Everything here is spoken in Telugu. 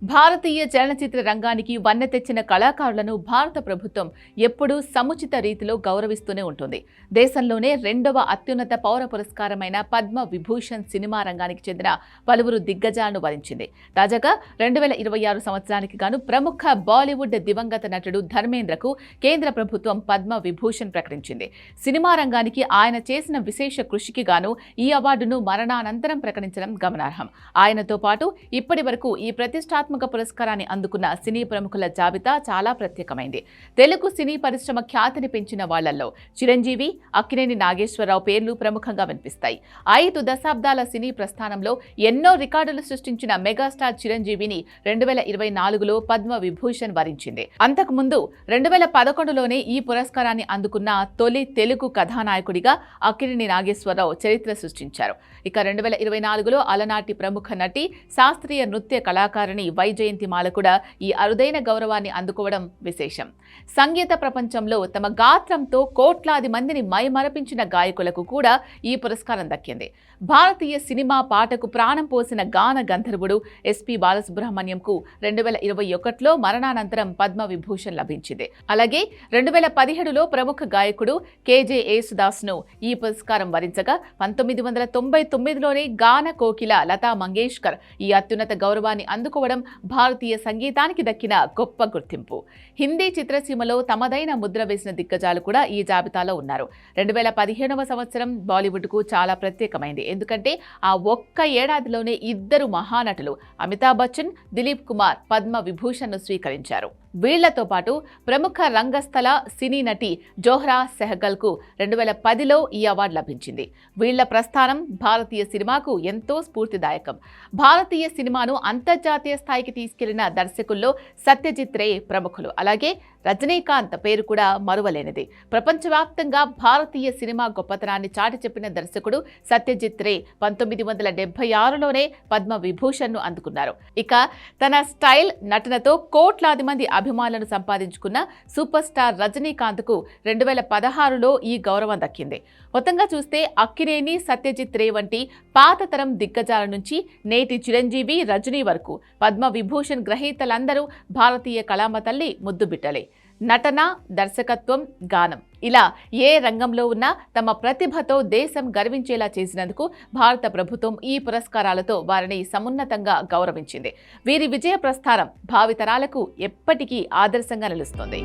భారతీయ చలనచిత్ర రంగానికి వన్నె తెచ్చిన కళాకారులను భారత ప్రభుత్వం ఎప్పుడూ సముచిత రీతిలో గౌరవిస్తూనే ఉంటుంది. దేశంలోనే రెండవ అత్యున్నత పౌర పురస్కారమైన పద్మ విభూషణ్ సినిమా రంగానికి చెందిన పలువురు దిగ్గజాలను వరించింది. తాజాగా 2026 సంవత్సరానికి గాను ప్రముఖ బాలీవుడ్ దివంగత నటుడు ధర్మేంద్రకు కేంద్ర ప్రభుత్వం పద్మ విభూషణ్ ప్రకటించింది. సినిమా రంగానికి ఆయన చేసిన విశేష కృషికి గాను ఈ అవార్డును మరణానంతరం ప్రకటించడం గమనార్హం. ఆయనతో పాటు ఇప్పటి వరకు ఈ ప్రతిష్టాత్మక పురస్కారాన్ని అందుకున్న సినీ ప్రముఖుల జాబితా చాలా ప్రత్యేకమైంది. తెలుగు సినీ పరిశ్రమ ఖ్యాతిని పెంచిన వాళ్లలో చిరంజీవి, అక్కినేని నాగేశ్వరరావు పేర్లు ప్రముఖంగా వినిపిస్తాయి. 5 దశాబ్దాల సినీ ప్రస్థానంలో ఎన్నో రికార్డులు సృష్టించిన మెగాస్టార్ చిరంజీవిని 2024లో పద్మ విభూషణ్ వరించింది. అంతకుముందు 2011లోనే ఈ పురస్కారాన్ని అందుకున్న తొలి తెలుగు కథానాయకుడిగా అక్కినేని నాగేశ్వరరావు చరిత్ర సృష్టించారు. ఇక 2024లో అలనాటి ప్రముఖ నటి, శాస్త్రీయ నృత్య కళాకారిణి వైజయంతిమాల కూడా ఈ అరుదైన గౌరవాన్ని అందుకోవడం విశేషం. సంగీత ప్రపంచంలో తమ గాత్రంతో కోట్లాది మందిని మైమరపించిన గాయకులకు కూడా ఈ పురస్కారం దక్కింది. భారతీయ సినిమా పాటకు ప్రాణం పోసిన గాన గంధర్వుడు ఎస్పీ బాలసుబ్రహ్మణ్యంకు 2021లో మరణానంతరం పద్మ విభూషణ్ లభించింది. అలాగే 2017లో ప్రముఖ గాయకుడు కేజే యేసుదాస్ను ఈ పురస్కారం వరించగా 1999లోనే గాన కోకిల లతా మంగేష్కర్ ఈ అత్యున్నత గౌరవాన్ని అందుకోవడం భారతీయ సంగీతానికి దక్కిన గొప్ప గుర్తింపు. హిందీ చిత్రసీమలో తమదైన ముద్ర వేసిన దిగ్గజాలు కూడా ఈ జాబితాలో ఉన్నారు. 2015వ సంవత్సరం బాలీవుడ్కు చాలా ప్రత్యేకమైంది. ఎందుకంటే ఆ ఒక్క ఏడాదిలోనే 2 మహానటులు అమితాబ్ బచ్చన్, దిలీప్ కుమార్ పద్మ విభూషణ్ను స్వీకరించారు. వీళ్లతో పాటు ప్రముఖ రంగస్థల సినీ నటి జోహ్రా సెహగల్కు 2010లో ఈ అవార్డు లభించింది. వీళ్ల ప్రస్థానం భారతీయ సినిమాకు ఎంతో స్ఫూర్తిదాయకం. భారతీయ సినిమాను అంతర్జాతీయ స్థాయికి తీసుకెళ్లిన దర్శకుల్లో సత్యజిత్ రే ప్రముఖులు. అలాగే రజనీకాంత్ పేరు కూడా మరువలేనిది. ప్రపంచవ్యాప్తంగా భారతీయ సినిమా గొప్పతనాన్ని చాటి చెప్పిన దర్శకుడు సత్యజిత్ రే 1976లోనే పద్మ విభూషణ్ను అందుకున్నారు. ఇక తన స్టైల్, నటనతో కోట్లాది మంది అభిమానులను సంపాదించుకున్న సూపర్ స్టార్ రజనీకాంత్కు 2016లో ఈ గౌరవం దక్కింది. మొత్తంగా చూస్తే అక్కినేని, సత్యజిత్ రే వంటి పాత తరం దిగ్గజాల నుంచి నేటి చిరంజీవి, రజనీ వరకు పద్మ విభూషణ్ గ్రహీతలందరూ భారతీయ కళామ తల్లి ముద్దుబిట్టలే. నటన, దర్శకత్వం, గానం ఇలా ఏ రంగంలో ఉన్నా తమ ప్రతిభతో దేశం గర్వించేలా చేసినందుకు భారత ప్రభుత్వం ఈ పురస్కారాలతో వారిని సమున్నతంగా గౌరవించింది. వీరి విజయ ప్రస్థానం భావితరాలకు ఎప్పటికీ ఆదర్శంగా నిలుస్తుంది.